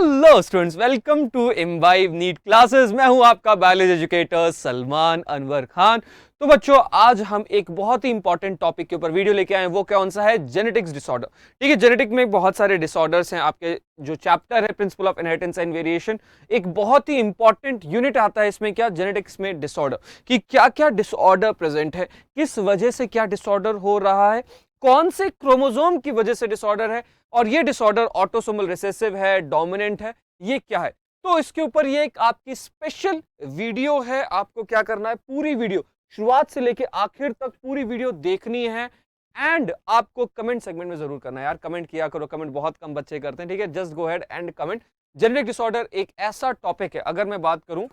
Hello students, welcome to Imbibe NEET classes. मैं हूं आपका बायोलॉजी एजुकेटर सलमान अनवर खान। तो बच्चों, आज हम एक बहुत ही इंपॉर्टेंट टॉपिक के ऊपर वीडियो लेके आए हैं। वो कौन सा है? Genetics disorder. ठीक है, जेनेटिक में बहुत सारे डिसऑर्डर्स हैं। आपके जो चैप्टर है principle of inheritance and variation, एक बहुत ही इंपॉर्टेंट यूनिट आता है इसमें, क्या जेनेटिक्स में डिसऑर्डर, कि क्या क्या डिसऑर्डर प्रेजेंट है, किस वजह से क्या डिसऑर्डर हो रहा है, कौन से क्रोमोसोम की वजह से डिसऑर्डर है, और ये डिसऑर्डर ऑटोसोमल रिसेसिव है, डोमिनेंट है, ये क्या है। तो इसके ऊपर ये एक आपकी स्पेशल वीडियो है। आपको क्या करना है, पूरी वीडियो शुरुआत से लेके आखिर तक पूरी वीडियो देखनी है। एंड आपको कमेंट सेगमेंट में जरूर करना है यार, कमेंट किया करो, कमेंट बहुत कम बच्चे करते हैं। ठीक है, just go ahead and comment. Genetic disorder एक ऐसा टॉपिक है, अगर मैं बात करूं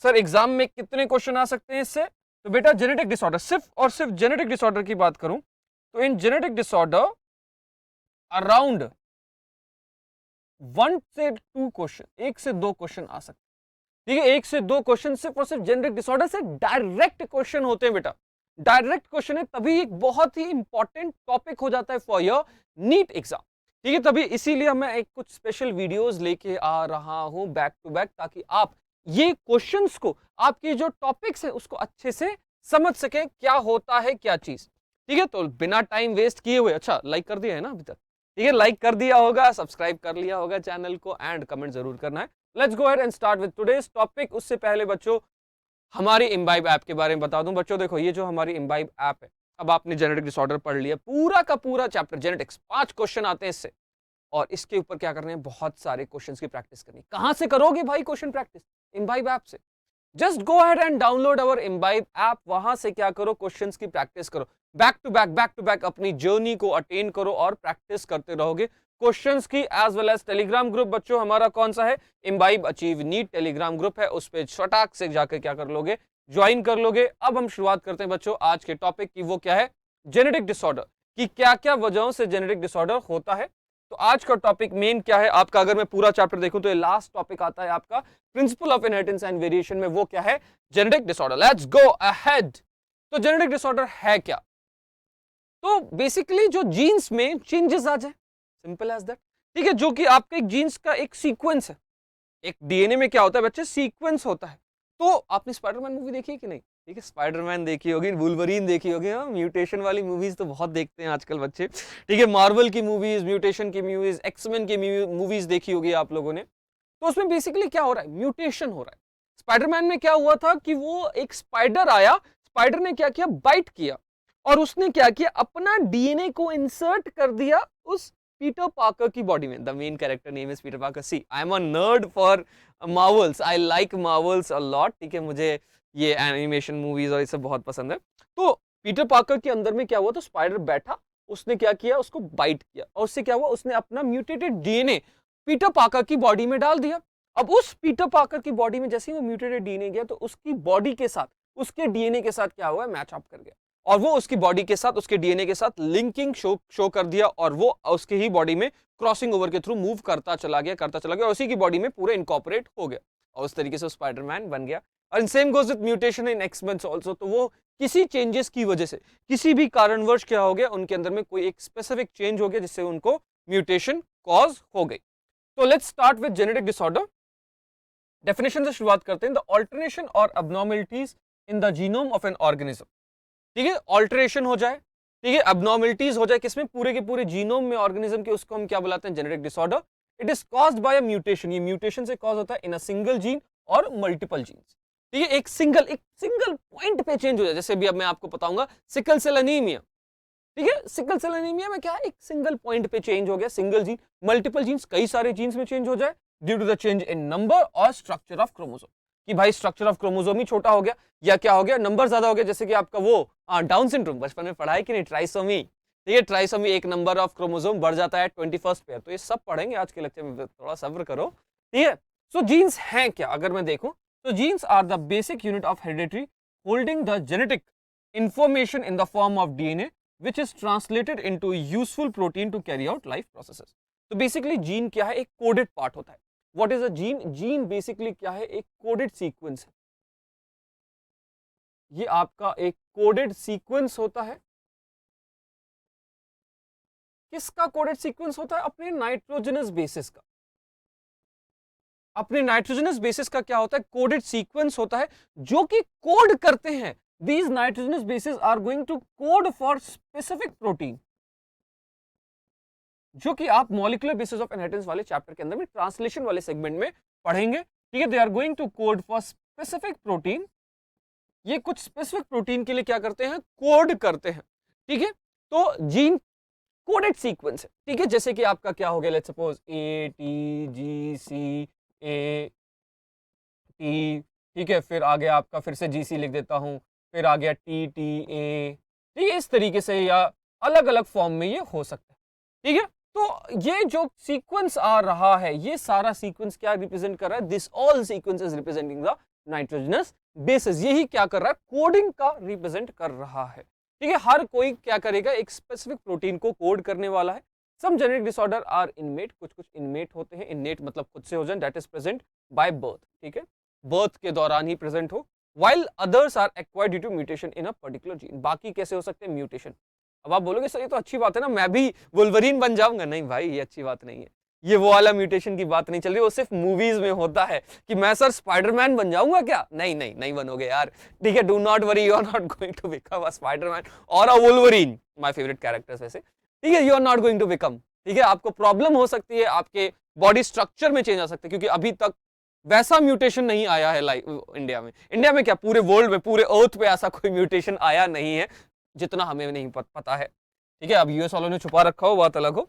सर एग्जाम में कितने क्वेश्चन आ सकते हैं इससे, तो बेटा जेनेटिक डिसऑर्डर, सिर्फ और सिर्फ जेनेटिक डिसऑर्डर की बात करूं तो इन जेनेटिक डिसऑर्डर अराउंड 1 से 2 क्वेश्चन, 1 से 2 क्वेश्चन आ सकते हैं। ठीक है, 1 से 2 क्वेश्चन सिर्फ और सिर्फ जेनेटिक डिसऑर्डर से डायरेक्ट क्वेश्चन होते हैं बेटा। डायरेक्ट क्वेश्चन है, तभी एक बहुत ही इंपॉर्टेंट टॉपिक हो जाता है फॉर योर नीट एग्जाम। ठीक है, तभी इसीलिए मैं एक कुछ स्पेशल वीडियोस लेके आ रहा हूं बैक टू बैक, ताकि आप ये क्वेश्चंस को, आपके जो टॉपिक्स है उसको अच्छे से समझ सकें, क्या होता है क्या चीज। ठीक है, तो बिना टाइम वेस्ट किए हुए, अच्छा लाइक कर दिया है ना अभी तक? ठीक है, लाइक कर दिया होगा, सब्सक्राइब कर लिया होगा चैनल को, एंड कमेंट जरूर करना है। Let's go ahead and start with today's topic. उससे पहले बच्चों, हमारी इम्बाइब ऐप के बारे में बता दूं। बच्चों देखो, ये जो हमारी इम्बाइब ऐप है, अब आपने जेनेटिक डिसऑर्डर पढ़ लिया, पूरा का पूरा चैप्टर जेनेटिक्स, 5 क्वेश्चन आते हैं इससे, और इसके ऊपर क्या करने हैं, बहुत सारे क्वेश्चंस की प्रैक्टिस करनी। कहां से करोगे भाई क्वेश्चन प्रैक्टिस? इम्बाइब ऐप से। Just go ahead and download our Imbibe app. वहां से क्या करो, क्वेश्चंस की प्रैक्टिस करो। बैक टू बैक अपनी जर्नी को अटेन करो और प्रैक्टिस करते रहोगे क्वेश्चंस की, as well as Telegram group. बच्चों हमारा कौन सा है? Imbibe achieve NEET Telegram group है, उस पर फटाक से जाकर क्या कर लोगे, ज्वाइन कर लोगे। अब हम शुरुआत करते हैं बच्चों आज के टॉपिक की। वो क्या है? जेनेटिक डिसऑर्डर, कि क्या क्या वजहों से जेनेटिक डिसऑर्डर होता है। तो आज का टॉपिक मेन क्या है आपका, अगर मैं पूरा चैप्टर देखूं तो ये लास्ट टॉपिक आता है आपका principle of inheritance and variation में। वो क्या है? Genetic disorder. Let's go ahead. तो जेनेटिक डिसऑर्डर है क्या? तो बेसिकली जो जीन्स में चेंजेस आ जाए, सिंपल एज दैट। ठीक है, जो कि आपके एक जीन्स का एक सीक्वेंस है। एक डीएनए में क्या होता है बच्चे? सीक्वेंस होता है। तो आपने स्पाइडरमैन मूवी देखी है कि नहीं? ठीक है, स्पाइडरमैन देखी होगी, वुल्वरीन देखी होगी। हाँ, म्यूटेशन वाली मूवीज तो बहुत देखते हैं आजकल बच्चे। ठीक है, मार्वल की मूवीज, म्यूटेशन की मूवीज, एक्समैन की मूवीज देखी होगी आप लोगों ने। तो उसमें बेसिकली क्या हो रहा है? म्यूटेशन हो रहा है। स्पाइडरमैन में क्या हुआ था कि वो एक स्पाइडर आया, स्पाइडर ने क्या किया, बाइट किया, और उसने क्या किया, अपना डीएनए को इंसर्ट कर दिया उस पीटर पार्कर की बॉडी में। The main character name is Peter Parker. See, I am a nerd for Marvels, I like Marvels a lot. ठीक है, मुझे ये एनिमेशन मूवीज और ये सब बहुत पसंद है। तो पीटर पार्कर के अंदर में क्या हुआ, तो स्पाइडर बैठा, उसने क्या किया, उसको बाइट किया, और उससे क्या हुआ, उसने अपना म्यूटेटेड डीएनए पीटर पार्कर की बॉडी में डाल दिया। अब उस पीटर पार्कर की बॉडी में जैसे ही वो म्यूटेटेड डीएनए गया, तो उसकी बॉडी के साथ, उसके डीएनए के साथ क्या हुआ, मैच अप कर गया, और वो उसकी बॉडी के साथ, उसके डीएनए के साथ लिंकिंग शो कर दिया, और वो उसके ही बॉडी में क्रॉसिंग ओवर के थ्रू मूव करता चला गया, और उसी की बॉडी में पूरे इनकॉर्पोरेट हो गया, और उस तरीके से स्पाइडरमैन बन गया। और same goes with mutation in X-Men also. तो वो किसी चेंजेस की वजह से, किसी भी कारणवश क्या हो गया, उनके अंदर में कोई एक स्पेसिफिक चेंज हो गया, जिससे उनको म्यूटेशन कॉज हो गई। तो let's start with genetic disorder. Definition से शुरुआत करते हैं। द ऑल्टरेशन और abnormalities in the genome of an organism. ठीक है, ऑल्टरेशन हो जाए, ठीक है, अबनॉर्मलिटीज हो जाए, किसमें? पूरे के पूरे जीनोम में ऑर्गेनिज्म के, उसको हम क्या बुलाते हैं? Genetic disorder. It is caused by a mutation. ये म्यूटेशन से कॉज होता है इन अ सिंगल जीन और मल्टीपल जीन्स। ठीक है, एक सिंगल पॉइंट पे चेंज हो जाए। जैसे भी अब मैं आपको बताऊंगा सिकल सेल एनीमिया। ठीक है, सिकल सेल एनीमिया में क्या है, एक सिंगल पॉइंट पे चेंज हो गया, सिंगल जीन। मल्टीपल जीन्स, कई सारे जीन्स में चेंज हो जाए due to the change in number और स्ट्रक्चर ऑफ क्रोमोसोम। कि भाई स्ट्रक्चर ऑफ क्रोमोसोम ही छोटा हो गया, या क्या हो गया, नंबर ज्यादा हो गया। जैसे कि आपका वो डाउन सिंड्रोम, बचपन में पढ़ा है कि नहीं? ट्राइसोमी। ठीक है, ट्राइसोमी, एक नंबर ऑफ क्रोमोसोम बढ़ जाता है 21st पेयर। तो ये सब पढ़ेंगे आज के लेक्चर में, थोड़ा सब्र करो। ठीक है, सो जीन्स हैं क्या, अगर मैं देखूं तो genes are the basic unit of hereditary holding the genetic information in the form of DNA which is translated into useful protein to carry out life processes। तो बेसिकली जीन क्या है, एक कोडेड पार्ट होता है। What is a gene? Gene basically क्या है, एक coded sequence है। ये आपका एक कोडेड सीक्वेंस होता है। किसका कोडेड सीक्वेंस होता है? अपने नाइट्रोजनस बेसिस का। अपने नाइट्रोजनस बेसिस का क्या होता है, कोडेड सीक्वेंस होता है जो कि कोड करते हैं। These nitrogenous bases are going to code for specific protein, जो कि आप मॉलिक्यूलर बेसिस ऑफ इनहेरिटेंस वाले चैप्टर के अंदर में ट्रांसलेशन वाले सेगमेंट में पढ़ेंगे। ठीक है, they are going to code for specific protein. ये कुछ स्पेसिफिक प्रोटीन के लिए क्या करते हैं, कोड करते हैं। ठीक है, तो जीन कोडेड सीक्वेंस है। ठीक है, जैसे कि आपका क्या हो गया, let's suppose A T G C A T, ठीक है, फिर आगे आपका फिर से जी सी लिख देता हूं, फिर आ गया टी टी ए। ठीक है, इस तरीके से या अलग अलग फॉर्म में ये हो सकता है। ठीक है, तो ये जो सीक्वेंस आ रहा है, ये सारा सीक्वेंस क्या रिप्रेजेंट कर रहा है, this all sequence is representing the nitrogenous bases. यही क्या कर रहा है, कोडिंग का रिप्रेजेंट कर रहा है। ठीक है, हर कोई क्या करेगा, एक स्पेसिफिक प्रोटीन को कोड करने वाला है। सम जेनेटिक डिसऑर्डर आर इनमेट, कुछ कुछ इनमेट होते हैं। इननेट मतलब खुद से हो जाए, that is present by birth. ठीक है, बर्थ के दौरान ही प्रेजेंट हो, while others are acquired due to mutation in a particular gene। बाकी कैसे हो सकते हैं, म्यूटेशन। अब आप बोलोगे सर ये तो अच्छी बात है ना, मैं भी वुल्वरीन बन जाऊंगा। नहीं भाई, ये अच्छी बात नहीं है, ये वो वाला म्यूटेशन की बात नहीं चल रही। वो सिर्फ मूवीज में होता है कि मैं सर स्पाइडरमैन बन जाऊंगा क्या, नहीं नहीं नहीं बनोगे यार। ठीक है, do not worry, you are not going to become a Spiderman और a Wolverine, my favourite characters वैसे। ठीक है, you are not going to become. ठीक है, आपको प्रॉब्लम हो सकती है, आपके बॉडी स्ट्रक्चर में चेंज आ सकता है, क्योंकि अभी तक वैसा म्यूटेशन नहीं आया है लाइक इंडिया में। इंडिया में क्या, पूरे वर्ल्ड में, पूरे अर्थ पे ऐसा कोई म्यूटेशन आया नहीं है जितना हमें नहीं पता है। ठीक है, अब यूएस वालों ने छुपा रखा हो, बात अलग हो।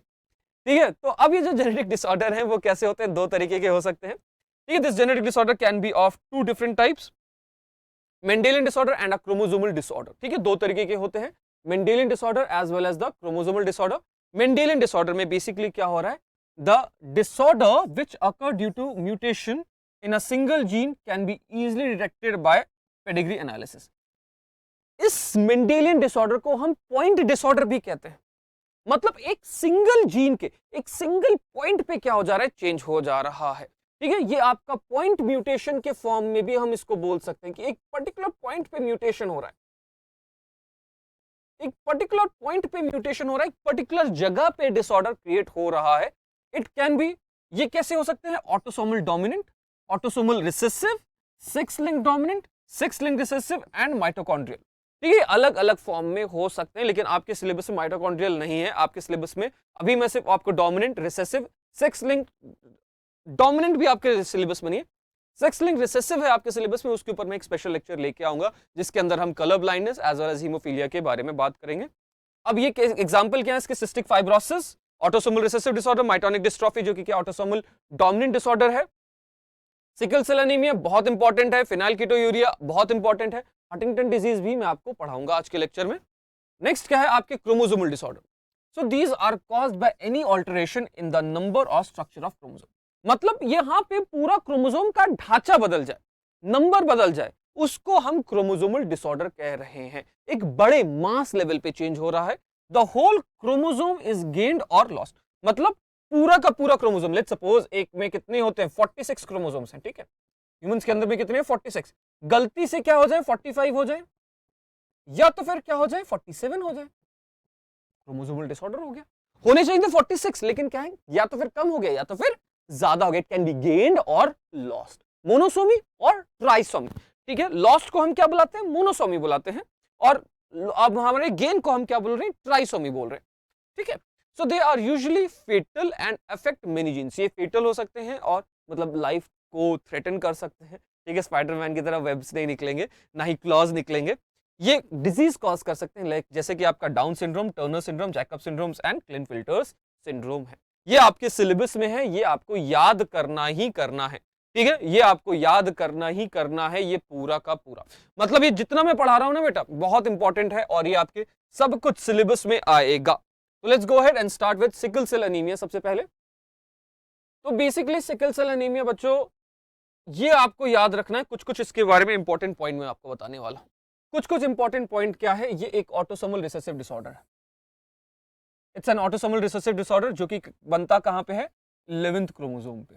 ठीक है, तो अब ये जो जेनेटिक डिसऑर्डर है वो कैसे होते हैं, दो तरीके के हो सकते हैं। ठीक है, this genetic disorder can be of two different types, Mendelian disorder and a chromosomal disorder. ठीक है, दो तरीके के होते हैं, Mendelian disorder as well as the chromosomal disorder. Mendelian disorder में बेसिकली क्या हो रहा है, the disorder which occur due to mutation in a single gene can be easily detected by pedigree analysis। इस मेंडेलियन डिसऑर्डर को हम point disorder भी कहते हैं। मतलब एक सिंगल जीन के एक सिंगल पॉइंट पे क्या हो जा रहा है, चेंज हो जा रहा है। ठीक है, ये आपका पॉइंट म्यूटेशन के फॉर्म में भी हम इसको बोल सकते हैं कि एक पर्टिकुलर पॉइंट पे म्यूटेशन हो रहा है, एक पर्टिकुलर पॉइंट पे म्यूटेशन हो रहा है, एक पर्टिकुलर जगह पे डिसऑर्डर क्रिएट हो रहा है। इट कैन बी, ये कैसे हो सकते हैं, autosomal dominant, autosomal recessive, sex link dominant, sex link recessive and mitochondrial. ठीक है, अलग अलग फॉर्म में हो सकते हैं, लेकिन आपके सिलेबस में माइटोकॉन्ड्रियल नहीं है। आपके सिलेबस में अभी मैं सिर्फ आपको dominant, recessive, sex link dominant भी आपके सिलेबस में नहीं है, सेक्स लिंक रिसेसिव है आपके सिलेबस में। उसके ऊपर मैं एक स्पेशल लेक्चर लेके आऊंगा जिसके अंदर हम colour blindness as well as haemophilia के बारे में बात करेंगे। अब ये एग्जांपल क्या है इसके, cystic fibrosis, autosomal recessive disorder, myotonic dystrophy जो कि क्या ऑटोसोमल डोमिनेंट डिसऑर्डर है, सिकल सेल एनीमिया बहुत इंपॉर्टेंट है, फिनाइलकीटोयूरिया बहुत इंपॉर्टेंट है, हंटिंगटन डिजीज भी मैं आपको पढ़ाऊंगा आज के लेक्चर में। नेक्स्ट क्या है आपके chromosomal disorder. So these are caused by any alteration in the number और स्ट्रक्चर ऑफ क्रोमोसोम। मतलब यहाँ पे पूरा क्रोमोसोम का ढांचा बदल जाए, नंबर बदल जाए, उसको हम क्रोमोसोमल डिसऑर्डर कह रहे हैं। एक बड़े मास लेवल पे चेंज हो रहा है, the whole chromosome is gained और लॉस्ट। मतलब पूरा का पूरा क्रोमोसोम, लेट्स सपोज एक में कितने होते हैं, 46 क्रोमोसोम्स हैं। ठीक है, ह्यूमंस के अंदर में कितने हैं, 46। गलती से क्या हो जाए, 45 हो जाए, या तो फिर क्या हो जाए, 47 हो जाए, क्रोमोसोमल डिसऑर्डर हो गया। होने चाहिए थे 46, लेकिन क्या है, या तो फिर कम हो गया या तो फिर ज्यादा हो गया। इट कैन बी गेन्ड और लॉस्ट, मोनोसोमी और ट्राइसोमी। ठीक है, लॉस्ट को हम क्या बुलाते हैं, मोनोसोमी बुलाते हैं, और अब हमारे गेन को हम क्या बोल रहे हैं, ट्राइसोमी बोल रहे हैं। ठीक है, so they are usually fatal and affect many genes. ये फेटल हो सकते हैं और मतलब लाइफ को थ्रेटन कर सकते हैं। ठीक है, स्पाइडरमैन की तरह वेब्स नहीं निकलेंगे, ना ही क्लॉज निकलेंगे। ये डिजीज कॉज कर सकते हैं, लाइक जैसे कि आपका Down syndrome, Turner syndrome, Jacob syndromes and Klinefelter's syndrome है। ये आपके सिलेबस में है, ये आपको याद करना ही करना है। ठीक है, ये आपको याद करना ही करना है, ये पूरा का पूरा। मतलब ये जितना मैं पढ़ा रहा हूं ना बेटा, बहुत इंपॉर्टेंट है और ये आपके सब कुछ सिलेबस में आएगा। तो let's go ahead and start with sickle cell anaemia. सबसे पहले तो बेसिकली सिकल सेल एनीमिया बच्चों, ये आपको याद रखना है। कुछ कुछ इसके बारे में इंपॉर्टेंट पॉइंट मैं आपको बताने वाला हूं। कुछ कुछ इंपॉर्टेंट पॉइंट क्या है, ये एक ऑटोसोमल रिसेसिव डिसऑर्डर है। It's an autosomal recessive disorder जो कि बनता कहां पे है, 11th क्रोमोसोम पे।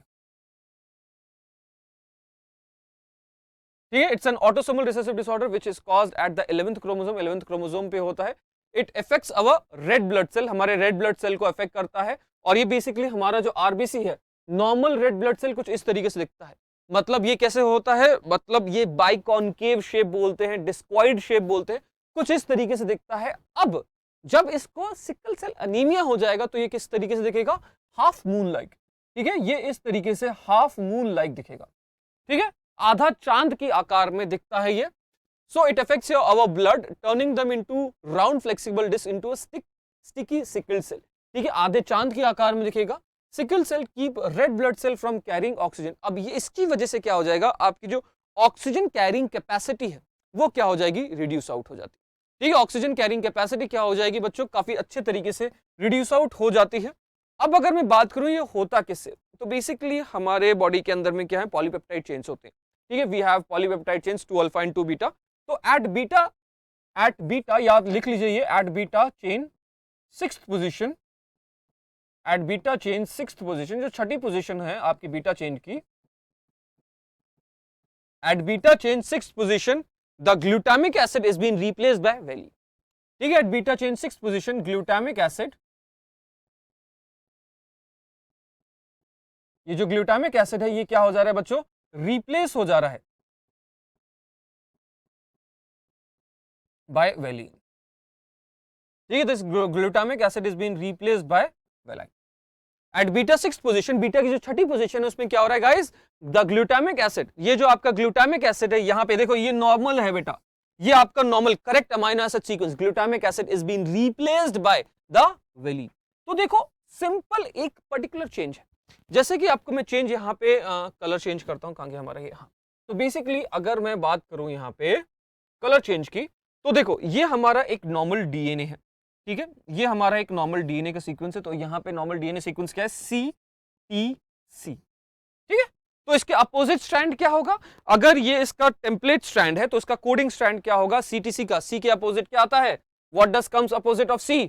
ठीक है, it's an autosomal recessive disorder which is caused at the 11th chromosome. 11th chromosome पे होता है। It affects our red blood cell, हमारे रेड ब्लड सेल को अफेक्ट करता है। और ये बेसिकली हमारा जो आरबीसी है, नॉर्मल रेड ब्लड सेल कुछ इस तरीके से दिखता है। मतलब ये कैसे होता है, मतलब ये बाइकॉन्केव शेप बोलते हैं, डिस्क्वाइड शेप बोलते हैं, कुछ इस तरीके से दिखता है। अब जब इसको सिकल सेल अनीमिया हो जाएगा तो ये किस तरीके से दिखेगा, हाफ मून लाइक। ठीक है, ये इस तरीके से हाफ मून लाइक दिखेगा। ठीक है, आधा चांद की आकार में दिखता है ये। So it affects your our blood turning them into round flexible disc into a sticky sickle cell. ठीक है, आधे चांद के आकार में दिखेगा। Sickle cell keep red blood cell from carrying oxygen. अब ये इसकी वजह से क्या हो जाएगा, आपकी जो ऑक्सीजन कैरिंग कैपेसिटी है वो क्या हो जाएगी, रिड्यूस आउट हो जाती है। ठीक है, ऑक्सीजन कैरिंग कैपेसिटी क्या हो जाएगी बच्चों, काफी अच्छे तरीके से रिड्यूस आउट हो जाती है। अब अगर मैं बात करूं ये होता किससे, तो बेसिकली हमारे बॉडी के अंदर में क्या है, पॉलीपेप्टाइड चेन्स होते हैं। ठीक है, we have polypeptide chains 2 alpha and 2 beta. तो एट बीटा याद लिख लीजिए, ये at beta chain 6th position, at beta chain 6th position, जो छठी पोजीशन है आपकी बीटा चेन की, at beta chain 6th position the glutamic acid is been replaced by valine. ठीक है, at beta chain 6th position glutamic acid, ये जो glutamic acid है ये क्या हो जा रहा है बच्चों, रिप्लेस हो जा रहा है बाय वेलिन। ठीक है, this glutamic acid is been replaced by valine. At beta 6th position, beta की जो छठी पोजीशन है उसमें क्या हो रहा है गाइस, द ग्लूटामिक एसिड, ये जो आपका ग्लूटामिक एसिड है यहां पे देखो ये नॉर्मल है बेटा, ये आपका normal correct amino acid sequence, glutamic acid is been replaced by the valine. तो देखो सिंपल एक पर्टिकुलर चेंज है। जैसे कि आपको मैं चेंज यहाँ पे कलर चेंज करता हूँ, कहाँ गया हमारा ये, हाँ। तो बेसिकली अगर मैं बात करूं यहाँ पे कलर चेंज की, तो देखो ये हमारा एक नॉर्मल डीएनए है। ठीक है, ये हमारा एक नॉर्मल डीएनए का सीक्वेंस है। तो यहाँ पे नॉर्मल डीएनए सीक्वेंस क्या है, CTC। ठीक है, तो इसके अपोजिट स्ट्रैंड क्या होगा, अगर ये इसका टेम्पलेट स्ट्रैंड है तो इसका कोडिंग स्ट्रैंड क्या होगा, CTC का। C के अपोजिट क्या आता है, what does comes opposite of C,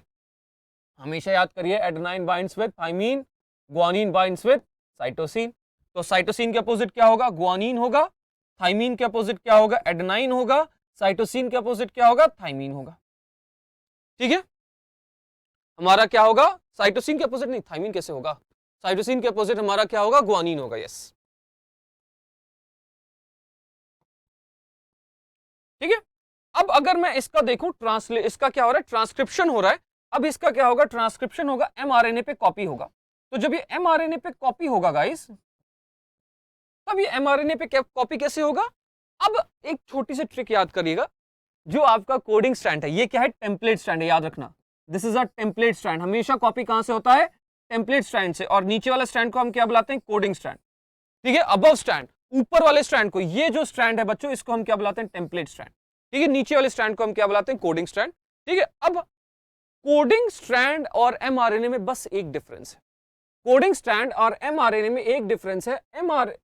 हमेशा याद करिए, adenine binds with thymine, guanine binds with cytosine. तो साइटोसिन के अपोजिट क्या होगा, ग्वानिन होगा, थाइमीन के अपोजिट क्या होगा, एडेनाइन होगा, साइटोसिन के अपोजिट क्या होगा, थाइमीन होगा। ठीक है, हमारा क्या होगा, साइटोसिन के अपोजिट नहीं, थाइमीन कैसे होगा, साइटोसिन के अपोजिट हमारा क्या होगा, ग्वानिन होगा। यस, ठीक है। अब अगर मैं इसका देखूं इसका क्या हो रहा है, ट्रांसक्रिप्शन हो रहा है। अब इसका क्या होगा, ट्रांसक्रिप्शन होगा, एमआरएनए पे कॉपी होगा। तो जब ये एमआरएनए पे कॉपी होगा गाइस, तब ये एमआरएनए पे कॉपी कैसे होगा। अब एक छोटी सी ट्रिक याद करिएगा, जो आपका कोडिंग स्ट्रैंड है ये क्या है, टेम्पलेट स्ट्रैंड है, याद रखना, this is a template strand. हमेशा कॉपी कहां से होता है, टेम्पलेट स्ट्रैंड से। और नीचे वाले स्ट्रैंड को हम क्या बुलाते हैं, कोडिंग स्ट्रैंड। ठीक है, अबव स्ट्रैंड, ऊपर वाले स्ट्रैंड को, ये जो स्ट्रैंड है बच्चों इसको हम क्या बुलाते हैं, टेम्पलेट स्ट्रैंड। ठीक है, नीचे वाले स्ट्रैंड को हम क्या बुलाते हैं, कोडिंग स्ट्रैंड। ठीक है, अब कोडिंग स्ट्रैंड और एमआरएनए में बस एक डिफरेंस है, कोडिंग स्ट्रैंड और एमआरएनए में एक डिफरेंस है।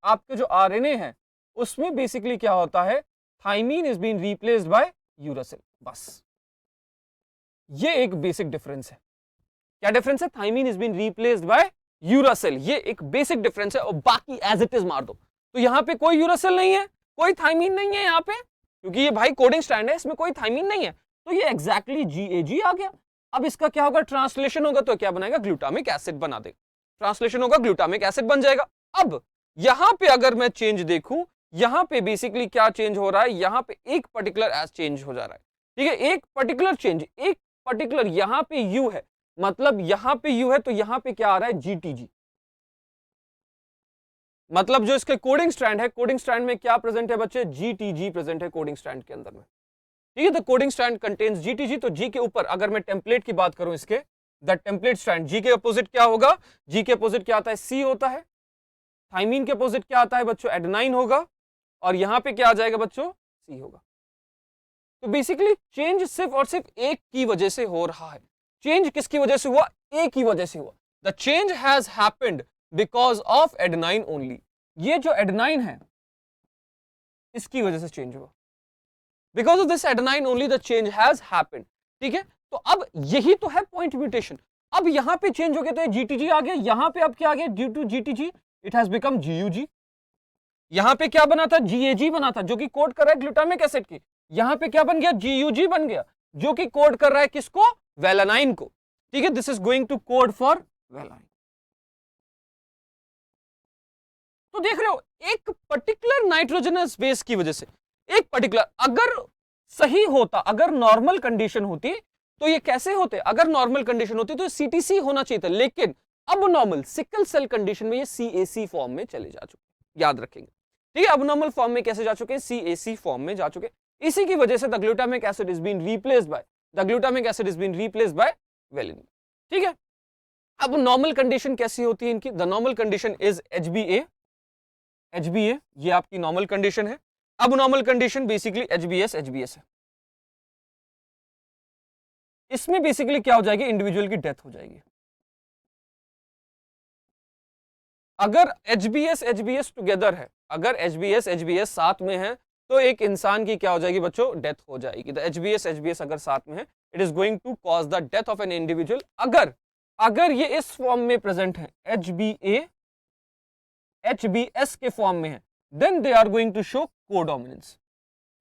आपके जो आरएनए है उसमें बेसिकली क्या होता है, thymine is been replaced by uracil, बस ये एक बेसिक डिफरेंस है। क्या डिफरेंस है, thymine is been replaced by uracil, ये एक बेसिक डिफरेंस है। और बाकी एज इट इज मार दो। तो यहां पे कोई यूरासिल नहीं है, कोई थाइमीन नहीं है यहाँ पे, क्योंकि ये भाई कोडिंग स्ट्रैंड है, इसमें कोई थाइमीन नहीं है। तो ये एग्जैक्टली GAG आ गया। अब इसका क्या होगा, ट्रांसलेशन होगा तो क्या बनाएगा, ग्लूटामिक एसिड बना देगा। ट्रांसलेशन होगा, ग्लूटामिक एसिड बन जाएगा। अब यहां पे अगर मैं चेंज देखूं, यहां पे बेसिकली क्या चेंज हो रहा है, यहां पे एक पर्टिकुलर एस चेंज हो जा रहा है। ठीक है, एक पर्टिकुलर चेंज, एक पर्टिकुलर, यहां पे U है, मतलब यहां पे U है तो यहां पे क्या आ रहा है, GTG। मतलब जो इसके कोडिंग स्ट्रैंड है, कोडिंग स्ट्रैंड में क्या प्रेजेंट है बच्चे, GTG प्रेजेंट है कोडिंग स्ट्रैंड के अंदर में। ठीक है, तो कोडिंग स्ट्रैंड कंटेन्स GTG। तो G के ऊपर अगर मैं टेम्पलेट की बात करूं इसके, द टेम्पलेट स्ट्रैंड, G के अपोजिट क्या होगा, G के अपोजिट क्या आता है, C होता है। थाइमीन के अपोजिट क्या आता है बच्चों, एडेनाइन होगा। और यहां पे क्या आ जाएगा बच्चों, C होगा। तो बेसिकली चेंज सिर्फ और सिर्फ एक की वजह से हो रहा है। चेंज किसकी वजह से हुआ, एक ही वजह से हुआ। The change has happened because of adenine only. ये जो एडेनाइन है इसकी वजह से चेंज हुआ, because of this adenine only the change has happened. ठीक है, तो अब यही तो है पॉइंट म्यूटेशन। अब यहां पे चेंज हो गया तो GTG आ गया, यहां पे अब क्या आ गया, due to GTG it has become GUG। यहां पे क्या बना था, GAG बना था, जो कि कोड कर रहा है ग्लूटामिक एसिड की। यहां पे क्या बन गया, GUG बन गया, जो कि कोड कर रहा है किसको, वेलानाइन को। ठीक है, this is going to code for valine. तो देख रहे हो एक पर्टिकुलर नाइट्रोजनस बेस की वजह से, एक पर्टिकुलर, अगर सही होता, अगर नॉर्मल कंडीशन होती तो ये कैसे होते, अगर नॉर्मल कंडीशन होती तो सीटीसी होना चाहिए था, लेकिन अब नॉर्मल सिकल सेल कंडीशन में ये सीएसी फॉर्म में चले जा चुके, याद रखेंगे, ठीक है। अब नॉर्मल फॉर्म में कैसे जा चुके हैं, सीएसी फॉर्म में जा चुके। इसी की वजह से the glutamic acid is been replaced by, the glutamic acid is been replaced by valine, ठीक है। अब नॉर्मल कंडीशन कैसी होती है इनकी, the normal condition is HbA, HbA ये आपकी नॉर्मल कंडीशन है। अब नॉर्मल कंडीशन बेसिकली HbS है। इसमें बेसिकली क्या हो जाएगी, इंडिविजुअल की डेथ हो जाएगी। अगर HbS टुगेदर है, अगर HbS साथ में है तो एक इंसान की क्या हो जाएगी बच्चों, डेथ हो जाएगी। तो HbS अगर साथ में है, it is going to cause the death of an individual. अगर ये इस फॉर्म में प्रेजेंट है, HbS के फॉर्म में है, then they are going to show codominance.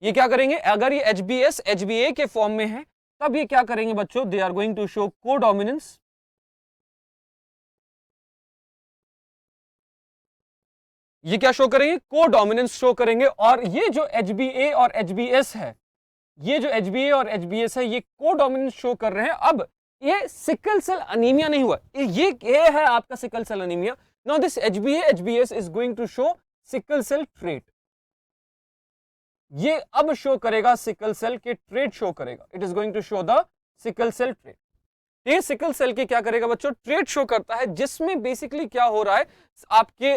ये क्या करेंगे, अगर ये HbS HbA के फॉर्म में है तब ये क्या करेंगे बच्चों, they are going to show codominance. ये क्या शो करेंगे, कोडोमिनेंस शो करेंगे। और ये जो HbA और HbS है, ये जो HbA और HbS है, ये कोडोमिनेंस शो कर रहे हैं। अब ये सिकल सेल अनीमिया नहीं हुआ, ये है आपका sickle cell anaemia. Now this HbA HbS is going to show sickle cell trait, ये अब शो करेगा सिकल सेल के ट्रेट शो करेगा, it is going to show the sickle cell trait. ये सिकल सेल के क्या करेगा बच्चों, ट्रेट शो करता है, जिसमें बेसिकली क्या हो रहा है, आपके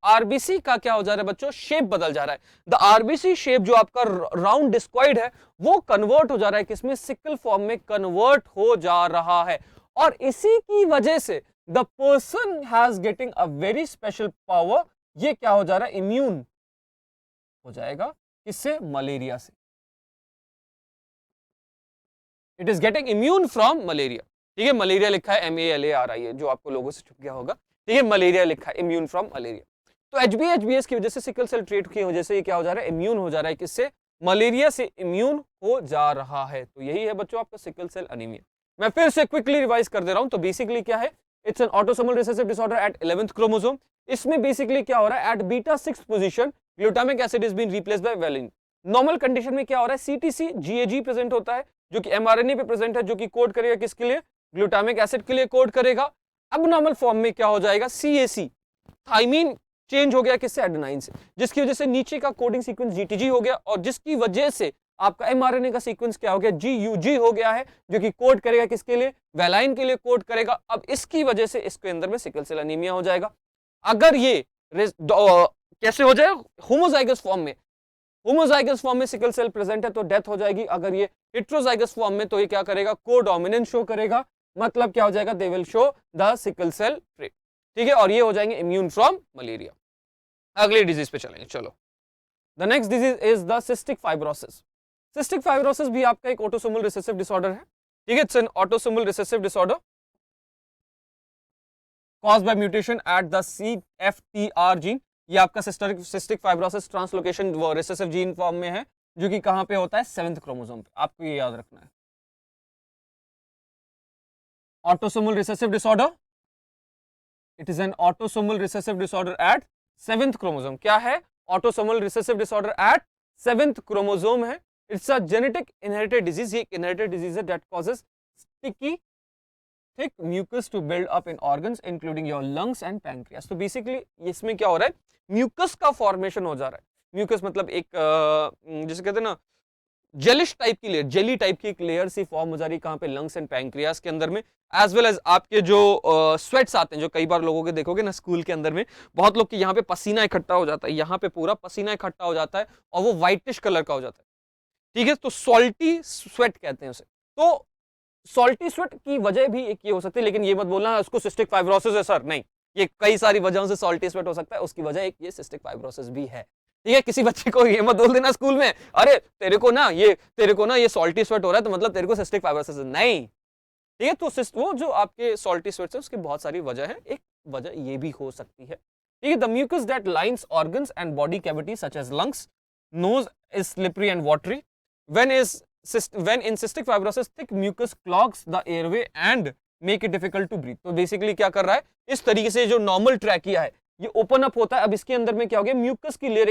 आरबीसी का क्या हो जा रहा है बच्चों, शेप बदल जा रहा है। द आरबीसी शेप जो आपका राउंड डिस्क्वाइड है वो कन्वर्ट हो जा रहा है, किसमें, सिकल फॉर्म में कन्वर्ट हो जा रहा है। और इसी की वजह से the person has getting a very special power, ये क्या हो जा रहा है, इम्यून हो जाएगा, किससे, मलेरिया से। It is getting immune from malaria, ठीक है। मलेरिया लिखा है MALARIA है, जो आपको लोगों से छुप गया होगा, ठीक है। मलेरिया लिखा है, इम्यून फ्रॉम मलेरिया। तो HbA HbS की वजह से, सिकल सेल ट्रेट की वजह से ये क्या हो जा रहा है, इम्यून हो जा रहा है, किससे, मलेरिया से इम्यून हो जा रहा है। तो यही है बच्चों आपका सिकल सेल अनीमिया। मैं फिर से क्विकली रिवाइज कर दे रहा हूं। तो बेसिकली क्या है, it's an autosomal recessive disorder at 11th chromosome. इसमें बेसिकली क्या हो रहा है, at beta 6 position glutamic acid is been replaced by valine. Normal condition में क्या हो रहा है, CTC GAG प्रेजेंट होता है, जो कि mRNA पे प्रेजेंट है, जो कि कोड करेगा किसके लिए, ग्लूटामिक एसिड के लिए कोड करेगा। अब नॉर्मल फॉर्म में क्या हो जाएगा, CAC, थाइमीन चेंज हो गया किससे, एडेनाइन से, जिसकी वजह से नीचे का कोडिंग सीक्वेंस GTG हो गया, और जिसकी वजह से आपका mRNA का सीक्वेंस क्या हो गया, GUG हो गया है, जो कि कोड करेगा किसके लिए, वेलाइन के लिए कोड करेगा। अब इसकी वजह से इसके अंदर में सिकल सेल अनीमिया हो जाएगा। अगर ये कैसे हो जाए, होमोजाइगस फॉर्म में, होमोजाइगस फॉर्म में सिकल सेल प्रेजेंट है तो डेथ हो जाएगी। अगर ये हेट्रोजाइगस फॉर्म में, तो ये क्या करेगा, कोडोमिनेंस शो करेगा, मतलब क्या हो जाएगा, they will show the sickle cell trait, ठीक है। और ये हो जाएंगे इम्यून फ्रॉम मलेरिया। अगले डिजीज पे चलेंगे, चलो। The next disease is the cystic fibrosis. Cystic fibrosis भी आपका एक ऑटोसोमल रिसेसिव डिसऑर्डर है, ठीक है। It's an autosomal recessive disorder caused by mutation at the CFTR gene. ये आपका cystic fibrosis translocation recessive gene form में है, जो कि कहां पे होता है, 7th क्रोमोसोम पे। आपको ये याद रखना है। Autosomal recessive disorder, it is an autosomal recessive disorder at 7th chromosome. क्या है, autosomal recessive disorder at 7th chromosome है। It's a genetic inherited disease, ये इनहेरिटेड डिजीज है that causes sticky thick mucus to build up in organs including your lungs and pancreas. तो basically इसमें क्या हो रहा है, म्यूकस का फॉर्मेशन हो जा रहा है। म्यूकस मतलब एक जैसे कहते हैं ना, जेलिश टाइप की लेयर, जेली टाइप की एक लेयर सी फॉर्म हो जा रही है, कहां पे, लंग्स एंड पैंक्रियास के अंदर में, एज वेल एज आपके जो स्वेट्स आते हैं, जो कई बार लोगों के देखोगे ना स्कूल के अंदर में, बहुत लोग के यहाँ पे पसीना इकट्ठा हो जाता है, यहाँ पे पूरा पसीना इकट्ठा हो जाता है और वो व्हाइटिश कलर का हो जाता है, ठीक है। तो सॉल्टी स्वेट कहते हैं उसे। तो सॉल्टी स्वेट की वजह भी एक ये हो सकती है, लेकिन ये मत बोलना उसको सिस्टिक फाइब्रोसिस है सर, नहीं, ये कई सारी वजहों से सॉल्टी स्वेट हो सकता है, उसकी वजह एक ये सिस्टिक फाइब्रोसिस भी है, ठीक है। किसी बच्चे को ये मत बोल देना स्कूल में, अरे तेरे को ना ये सॉल्टी स्वेट हो रहा है तो मतलब तेरे को सिस्टिक फाइब्रोसिस है, नहीं, ठीक है। तो वो जो आपके सॉल्टी स्वेट्स है उसकी बहुत सारी वजह है, एक वजह ये भी हो सकती है, ठीक है। The mucus that lines organs and body cavity such as lungs, nose is slippery and watery, when in cystic fibrosis thick mucus clogs the airway and make it difficult to breathe। तो basically क्या कर रहा है, इस तरीके से जो normal trachea है, ये ओपन अप होता है। अब इसके अंदर में क्या हो गया, म्यूकस की लेयर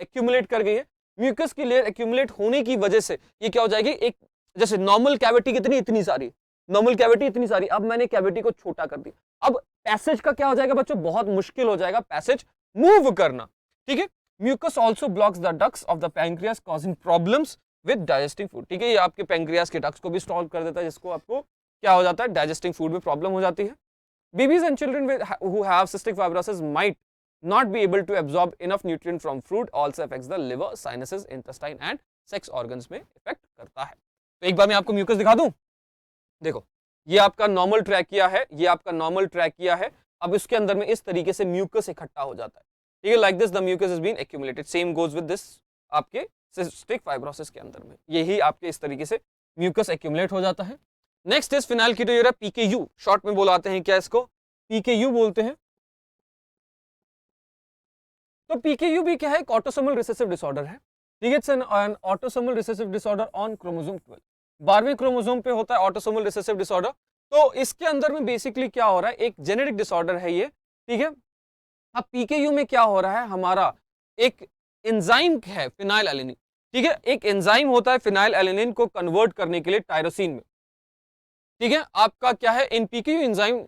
एक्यूमुलेट कर गई है। म्यूकस की लेयर एक्यूमुलेट होने की वजह से ये क्या हो जाएगी, एक जैसे नॉर्मल कैविटी कितनी, इतनी सारी नॉर्मल कैविटी इतनी सारी, अब मैंने कैविटी को छोटा कर दिया। अब पैसेज का क्या हो जाएगा बच्चों, बहुत मुश्किल हो जाएगा पैसेज मूव करना, ठीक है। Mucus also blocks the ducts of the pancreas causing problems with digesting food, ठीक है। ये आपके पैंक्रियास के डक्ट्स को भी स्टॉप कर देता है, जिसको आपको क्या हो जाता है, डाइजेस्टिंग फूड में प्रॉब्लम हो जाती है। Babies and children who have cystic fibrosis might not be able to absorb enough nutrient from food, also affects the liver, sinuses, intestine and sex organs में इफेक्ट करता है। तो एक बार मैं आपको म्यूकस दिखा दूं, देखो ये आपका नॉर्मल ट्रैकिया है, ये आपका नॉर्मल ट्रैकिया है। अब इसके अंदर में इस तरीके से म्यूकस इकट्ठा हो जाता है, ठीक है। Like this the mucus is been accumulated, same goes with this आपके सिस्टिक फाइब्रोसिस के अंदर में यही आपके इस तरीके से म्यूकस एक्यूमुलेट हो जाता है। नेक्स्ट इज फिनाइलकीटोयूरिया, पीकेयू शॉर्ट में बुलाते हैं, क्या इसको पीकेयू बोलते हैं। तो पीकेयू भी क्या है, एक ऑटोसोमल रिसेसिव डिसऑर्डर है, ठीक है। It's an autosomal recessive disorder on chromosome 12, 12वें क्रोमोसोम पे होता है ऑटोसोमल रिसेसिव डिसऑर्डर। तो इसके अंदर में बेसिकली क्या हो रहा है, एक जेनेटिक डिसऑर्डर है ये, ठीक है। अब पीकेयू में क्या हो रहा है, हमारा एक एंजाइम है फिनाइल एलेनिन, ठीक है। एक एंजाइम होता है फिनाइल एलेनिन को कन्वर्ट करने के लिए टायरोसिन में, ठीक है। आपका क्या है, in PKU enzyme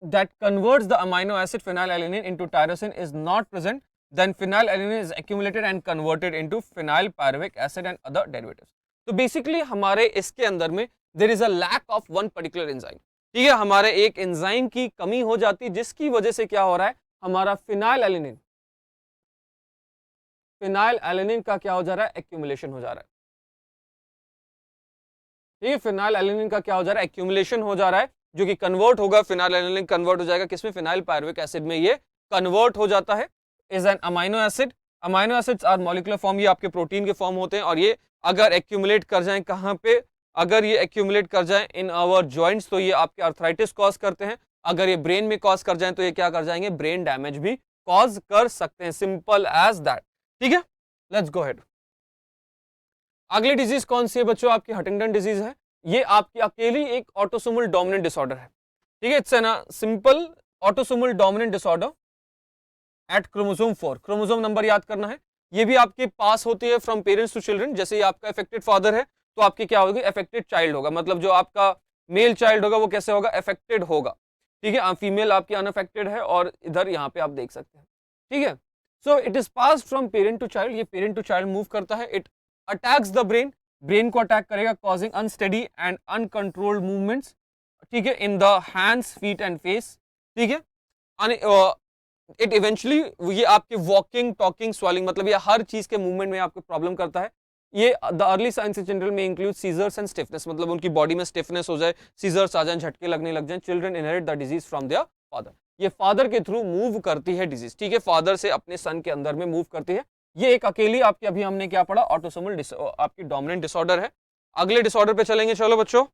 that converts the amino acid phenylalanine into tyrosine is not present, then phenylalanine is accumulated and converted into phenylpyruvic acid and other derivatives. तो बेसिकली हमारे इसके अंदर में there is a lack of one particular enzyme, ठीक है। हमारे एक enzyme की कमी हो जाती है, जिसकी वजह से क्या हो रहा है, हमारा फिनाइल का क्या हो जा रहा है, एक्यूमुलेशन हो जा रहा है, ठीक है। फिनाइल का क्या हो जा रहा है, एक्यूमुलेशन हो जा रहा है, जो कि कन्वर्ट होगा, फिनाइल कन्वर्ट हो जाएगा किसमें, फिनाइल पायरुविक एसिड में ये कन्वर्ट हो जाता है। Is an amino acid, amino acids are molecular form, ये आपके प्रोटीन के फॉर्म होते हैं, और ये अगर एक्यूमुलेट कर जाएं कहां पे, अगर ये एक्यूमुलेट कर जाएं इन आवर जॉइंट्स, तो ये आपके आर्थराइटिस कॉज करते हैं। अगर ये ब्रेन में कॉज कर जाएं तो ये क्या कर जाएंगे, ब्रेन डैमेज भी कॉज कर सकते हैं, सिंपल एज दैट, ठीक है। Let's go head. अगली डिजीज कौन सी है बच्चों, आपकी हंटिंगटन डिजीज है। ये आपकी अकेली एक ऑटोसोमल डोमिनेंट डिसऑर्डर है, ठीक है। It's an simple autosomal dominant disorder at chromosome 4, chromosome number याद करना है। ये भी आपके पास होती है फ्रॉम पेरेंट्स टू चिल्ड्रन, जैसे ये आपका अफेक्टेड फादर है तो आपके क्या होगी, अफेक्टेड चाइल्ड होगा, मतलब जो आपका मेल चाइल्ड होगा वो कैसे होगा, अफेक्टेड होगा, ठीक है। फीमेल आपकी अनअफेक्टेड है, और इधर यहाँ पे आप देख सकते हैं, ठीक है। So it is pass from parent to child, ये पेरेंट टू चाइल्ड मूव करता है। It attacks the brain, brain को अटैक करेगा, causing unsteady and uncontrolled movements, ठीक है, in the hands, feet and face, ठीक है। इट इवेंचुअली ये आपके वॉकिंग, टॉकिंग, स्वेलिंग, मतलब ये हर चीज के मूवमेंट में आपको प्रॉब्लम करता है। ये the early signs in general में इंक्लूड सीजर्स एंड स्टिफनेस, मतलब उनकी बॉडी में स्टिफनेस हो जाए, सीजर्स आ जाए, झटके लगने लग जाए। Children inherit the disease from their father, ये फादर के थ्रू मूव करती है डिजीज, ठीक है, फादर से अपने सन के अंदर में मूव करती है। ये एक अकेली आपकी, अभी हमने क्या पढ़ा, ऑटोसोमल आपकी डोमिनेंट डिसऑर्डर है। अगले डिसऑर्डर पे चलेंगे, चलो बच्चों।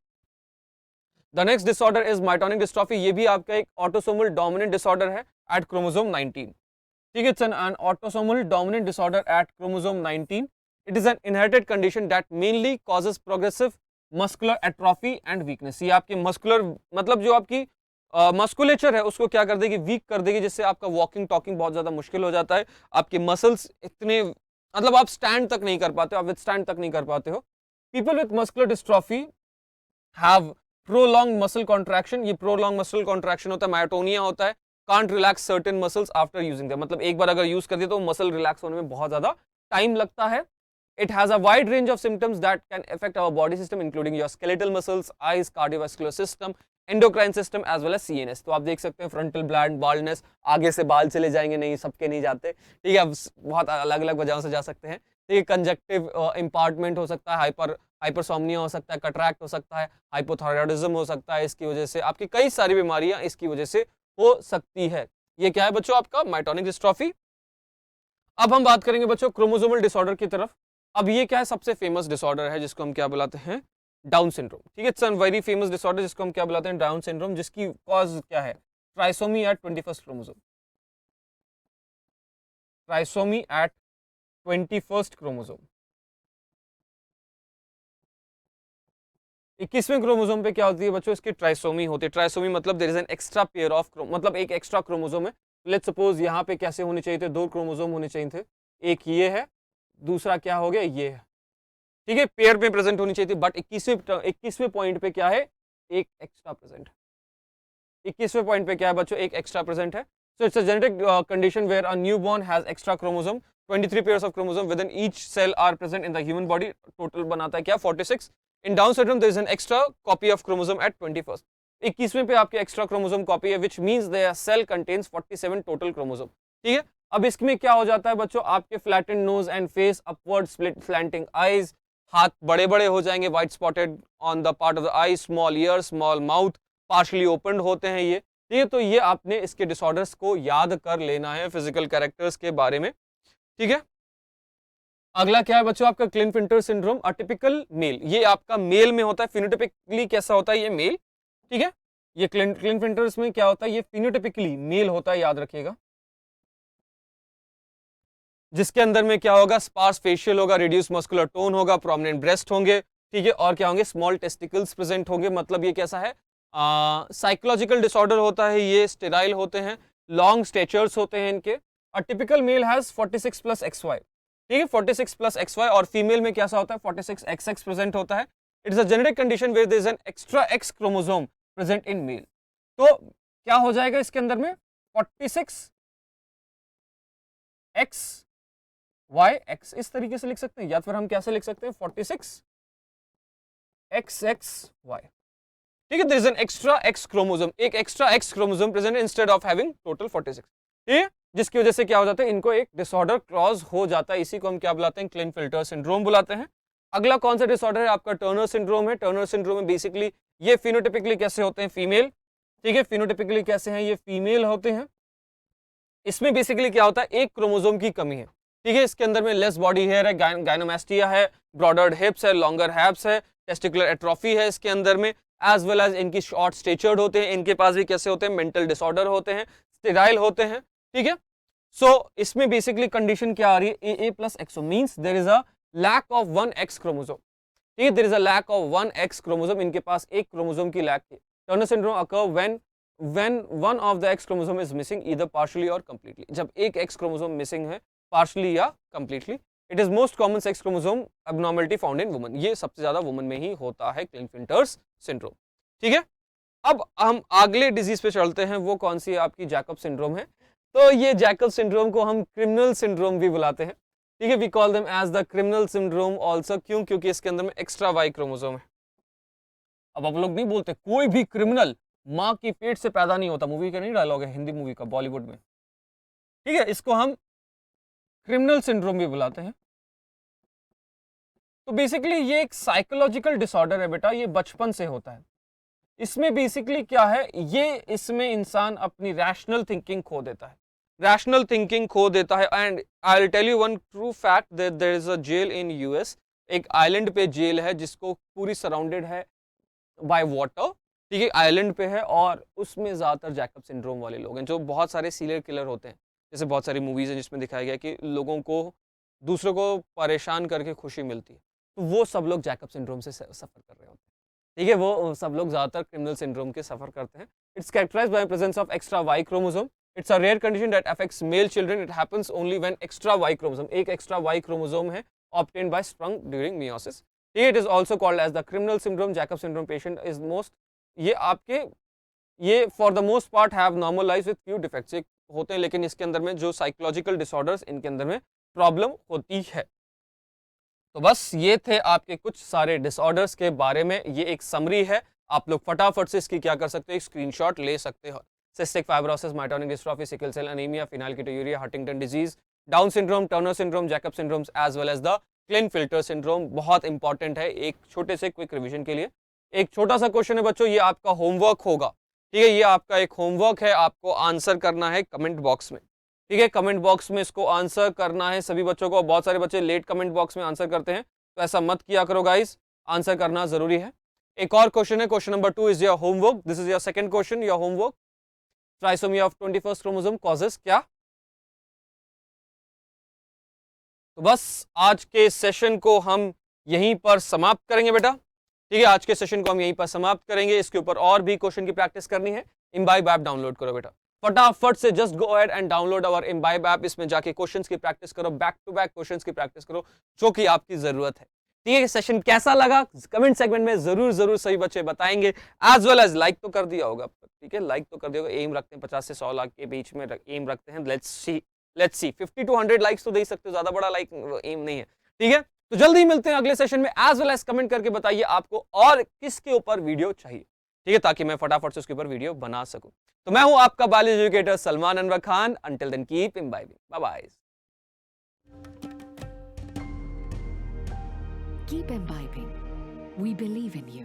The next disorder is myotonic dystrophy, ये भी आपका एक ऑटोसोमल डोमिनेंट डिसऑर्डर है एट क्रोमोसोम 19, ठीक है। It's an autosomal dominant disorder at chromosome 19। It is an inherited condition that mainly causes progressive muscular atrophy and weakness, ये आपके muscular, मतलब जो आपकी मस्कुलेचर है उसको क्या कर देगी, वीक कर देगी, जिससे आपका वॉकिंग टॉकिंग बहुत ज्यादा मुश्किल हो जाता है। आपके मसल्स इतने, मतलब आप स्टैंड तक नहीं कर पाते हो, आप विद स्टैंड तक नहीं कर पाते हो। People with muscular dystrophy have prolong muscle contraction, ये प्रोलॉन्ग मसल कॉन्ट्रैक्शन होता है, मायोटोनिया होता है, can't relax certain muscles after using them, मतलब एक बार अगर यूज कर दिए तो मसल रिलैक्स होने में बहुत ज्यादा टाइम लगता है। It has a wide range of symptoms that can affect our body system, including your skeletal muscles, eyes, cardiovascular system, endocrine system, as well as CNS. तो आप देख सकते हैं फ्रंटल ब्लैंड, बाल्डनेस, आगे से बाल चले जाएंगे, नहीं सबके नहीं जाते, ठीक है, बहुत अलग अलग वजहों से जा सकते हैं, ठीक है। कंजक्टिव इंपार्टमेंट हो सकता है, हाइपरसोमनिया हो सकता है, कटरैक्ट हो सकता है, हाइपोथायरॉयडिज्म हो सकता है, इसकी वजह से आपकी कई सारी बीमारियां इसकी वजह से हो सकती है। ये क्या है बच्चों, आपका माइटोनिक डिस्ट्रॉफी। अब हम बात करेंगे बच्चों क्रोमोसोमल डिसऑर्डर की तरफ। अब ये क्या है, सबसे फेमस डिसऑर्डर है जिसको हम क्या बुलाते हैं, डाउन सिंड्रोम, ठीक है। It's a very famous disorder जिसको हम क्या बुलाते हैं, डाउन सिंड्रोम, जिसकी कॉज क्या है, trisomy at 21st chromosome, trisomy at 21st chromosome. 21वें क्रोमोसोम पे क्या होती है बच्चों, इसकी ट्राइसोमी होती है। ट्राइसोमी मतलब there is an extra pair of, मतलब एक एक्स्ट्रा क्रोमोसोम है लेट्स सपोज यहाँ पे कैसे होने चाहिए थे, 2 क्रोमोसोम होने चाहिए थे, एक ये है, दूसरा क्या हो गया, ये है, ठीक है, पेयर में प्रेजेंट होनी चाहिए थी, बट 21वें पॉइंट पे क्या है, एक एक्स्ट्रा प्रेजेंट है। 21वें पॉइंट पे क्या है बच्चों, एक एक्स्ट्रा प्रेजेंट है। So it's a genetic condition where a newborn has extra chromosome, 23 pairs of chromosome with in each cell are present in the human body, total बनाता है क्या, 46। In Down syndrome there is an extra copy of chromosome at 21st, 21वें पे आपके extra chromosome copy है, which means their cell contains 47 total chromosome, ठीक है। अब इसमें क्या हो जाता है बच्चों, आपके flattened nose and face, upward split slanting eyes, हाथ बड़े बड़े हो जाएंगे, white spotted on the part of the eye, small ear, small mouth, partially opened होते हैं ये, ठीक है। तो ये आपने इसके डिसऑर्डर्स को याद कर लेना है फिजिकल कैरेक्टर्स के बारे में, ठीक है। अगला क्या है बच्चों, आपका क्लिनफिल्टर सिंड्रोम, अटिपिकल मेल, ये आपका मेल में होता है, फिनोटाइपिकली कैसा होता है ये मेल, ठीक है। ये क्लिनफिल्टर्स में क्या होता है, ये फिनोटाइपिकली मेल होता है, याद रखिएगा, जिसके अंदर में क्या होगा, स्पार्स फेशियल होगा, रिड्यूस मस्कुलर टोन होगा, प्रोमिनेंट ब्रेस्ट होंगे, ठीक है, और क्या होंगे, स्मॉल टेस्टिकल्स प्रेजेंट होंगे। मतलब ये कैसा है, साइकोलॉजिकल डिसऑर्डर होता है, ये स्टेराइल होते हैं, लॉन्ग स्टेचर्स होते हैं इनके। A typical male has 46 plus XY, ठीक है, 46 प्लस XY, और फीमेल में कैसा होता है, 46 XX प्रेजेंट होता है। It is a genetic condition where there is an extra X chromosome present in male. तो क्या हो जाएगा इसके अंदर में, 46 XY, इस तरीके से लिख सकते हैं, या फिर हम कैसे लिख सकते हैं, 46 XXY, ठीक है। There is an extra X chromosome, एक extra X chromosome present instead of having total 46, ठीक है, जिसकी वजह से क्या हो जाता है, इनको एक डिसऑर्डर क्रॉस हो जाता है, इसी को हम क्या बुलाते हैं, क्लिनफिल्टर सिंड्रोम बुलाते हैं। अगला कौन सा डिसऑर्डर है आपका, टर्नर सिंड्रोम है। टर्नर सिंड्रोम में बेसिकली ये फिनोटाइपिकली कैसे होते हैं, फीमेल, ठीक है, फिनोटाइपिकली कैसे हैं, ये फीमेल होते हैं। इसमें बेसिकली क्या होता है, एक क्रोमोसोम की कमी है, ठीक है। इसके अंदर में लेस बॉडी हेयर है, गायनोमास्टिया है, ब्रॉडर्ड हिप्स है, लॉन्गर हैप्स है, टेस्टिकुलर एट्रोफी है इसके अंदर में, एज वेल एज इनकी शॉर्ट स्टेचर्ड होते हैं, इनके पास भी कैसे होते हैं, मेंटल डिसऑर्डर होते हैं, स्टेराइल होते हैं, ठीक है। सो इसमें बेसिकली कंडीशन क्या आ रही है, AA plus XO means there is a lack of 1 X chromosome, ठीक है, there is a lack of 1 X chromosome, इनके पास एक क्रोमोसोम की लैक है। Turner syndrome occur when one of the X chromosome is missing either partially or completely, जब एक X chromosome missing है partially या completely, it is most common sex chromosome abnormality found in women, ये सबसे ज्यादा woman में ही होता है क्लिनफिल्टर्स सिंड्रोम, ठीक है। अब हम अगले डिजीज पे चलते हैं, वो कौन सी है आपकी, जैकब सिंड्रोम है। तो ये जैकब सिंड्रोम को हम क्रिमिनल सिंड्रोम भी बुलाते हैं, ठीक है, we call them as the criminal syndrome also, क्यों, क्योंकि इसके अंदर में एक्स्ट्रा Y क्रोमोसोम है। अब आप लोग नहीं बोलते कोई भी क्रिमिनल माँ की पेट से पैदा नहीं होता, मूवी का नहीं डायलॉग है, हिंदी मूवी का, बॉलीवुड में, ठीक है, इसको हम क्रिमिनल सिंड्रोम भी बुलाते हैं। तो बेसिकली ये एक साइकोलॉजिकल डिसऑर्डर है बेटा, ये बचपन से होता है। इसमें बेसिकली क्या है, ये इसमें इंसान अपनी रैशनल थिंकिंग खो देता है, रैशनल थिंकिंग खो देता है। And I will tell you one true fact that there is a jail in US, एक आइलैंड पे जेल है जिसको पूरी सराउंडेड है बाय वाटर, ठीक है, आइलैंड पे है, और उसमें ज्यादातर जैकब सिंड्रोम वाले लोग हैं, जो बहुत सारे सीरियल किलर होते हैं, जैसे बहुत सारी मूवीज हैं जिसमें दिखाया गया कि लोगों को दूसरों को परेशान करके खुशी मिलती है, तो वो सब लोग जैकब सिंड्रोम से सफर कर रहे होते हैं, ठीक है, वो सब लोग ज्यादातर क्रिमिनल सिंड्रोम के सफर करते हैं। It's characterized by presence of extra Y chromosome, it's a rare condition that affects male children, it happens only when extra Y chromosome, एक एक्स्ट्रा Y क्रोमोसोम है obtained by sprung during meiosis, it is also called as the criminal syndrome. Jacob syndrome patient is most, ये आपके ये for the most part have normal life with few defects होते हैं, लेकिन इसके अंदर में जो साइकोलॉजिकल डिसऑर्डर्स इनके अंदर में प्रॉब्लम होती है। तो बस ये थे आपके कुछ सारे डिसऑर्डर्स के बारे में, ये एक समरी है, आप लोग फटाफट से इसकी क्या कर सकते हो, एक स्क्रीनशॉट ले सकते हो। Cystic fibrosis, myotonic dystrophy, sickle cell anaemia, phenylketonuria, Huntington disease, Down syndrome, Turner syndrome, Jacob syndromes as well as the Klinefelter syndrome बहुत इंपॉर्टेंट है एक छोटे से क्विक रिवीजन के लिए। एक छोटा सा क्वेश्चन है बच्चों, ये आपका होमवर्क होगा, ठीक है, ये आपका एक होमवर्क है, आपको आंसर करना है कमेंट बॉक्स में, ठीक है, कमेंट बॉक्स में इसको आंसर करना है सभी बच्चों को। बहुत सारे बच्चे लेट कमेंट बॉक्स में आंसर करते हैं, तो ऐसा मत किया करो गाइस, आंसर करना जरूरी है। एक और क्वेश्चन है, question number 2 is your homework, this is your second question, your homework, trisomy of 21st chromosome causes क्या। तो बस आज के सेशन को हम यहीं पर समाप्त करेंगे बेटा, ठीक है, आज के सेशन को हम यहीं पर समाप्त करेंगे। इसके ऊपर और भी क्वेश्चन की प्रैक्टिस करनी है, इम्बाइब ऐप डाउनलोड करो बेटा। फटाफट से just go ahead and download our Imbibe app. इसमें जाके क्वेश्चंस की प्रैक्टिस करो, बैक टू बैक क्वेश्चंस की प्रैक्टिस करो, जो कि आपकी जरूरत है। ठीक है, सेशन कैसा लगा कमेंट सेगमेंट में जरूर जरूर सही बच्चे बताएंगे। एज वेल एज लाइक तो कर दिया होगा, ठीक है, लाइक तो कर दिया होगा। एम रखते हैं 50 से 100 लाख के बीच में एम रखते हैं। लेट्स सी 50 to 100 लाइक्स तो दे सकते हो, ज्यादा बड़ा लाइक एम नहीं है। ठीक है, तो जल्दी ही मिलते हैं अगले सेशन में। एज वेल एज कमेंट करके बताइए आपको और किसके ऊपर वीडियो चाहिए, ठीक है, ताकि मैं फटाफट से उसके ऊपर वीडियो बना सकूं। तो मैं हूं आपका biology educator Salman Anwar Khan. Until then keep imbibing, bye bye. Keep imbibing. We believe in you.